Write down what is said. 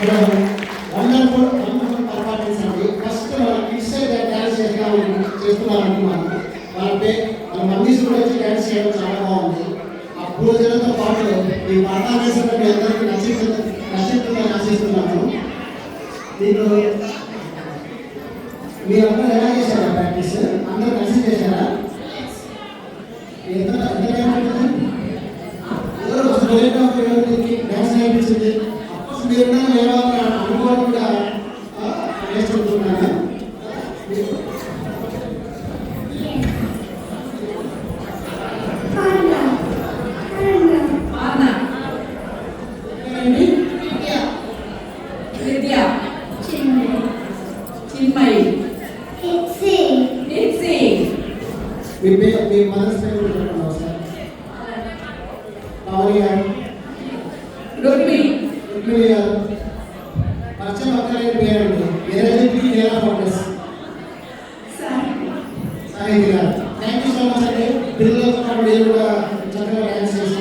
Wonderful performance అండి. First kids dance చేస్తున్నారండి. వాళ్ళ మమ్మీస్ కూడా వచ్చి డ్యాన్స్ చేయడం చాలా బాగుంది. ఆ పూజలతో పాటు ఈ పర్ఫార్మెన్స్ మీ అందరికీ నచ్చుతుందని ఆశిస్తున్నాను. మీకు మీరందరూ ఎలా చేశారా ప్రాక్టీస్? అందరూ కలిసి చేశారా? ఎంత టైం పడుతుంది? డ్యాన్స్ నేర్పించింది మీరు అనుకోవడం కూడా నేర్చుకుంటున్నాను. మీ మదర్స్ పేరు చెప్తున్నావు సార్. పవన్ గారు, రుక్మిణి గారు, పరిచయం అక్కర్లేని పేరండి. ఎనర్జెటిక్ ఎలా ఫోకస్ సాహిత్య గారు. థ్యాంక్ యూ సో మచ్ అండి. పిల్లలతో పాటు మీరు కూడా చక్కగా డ్యాన్స్ చేస్తారు.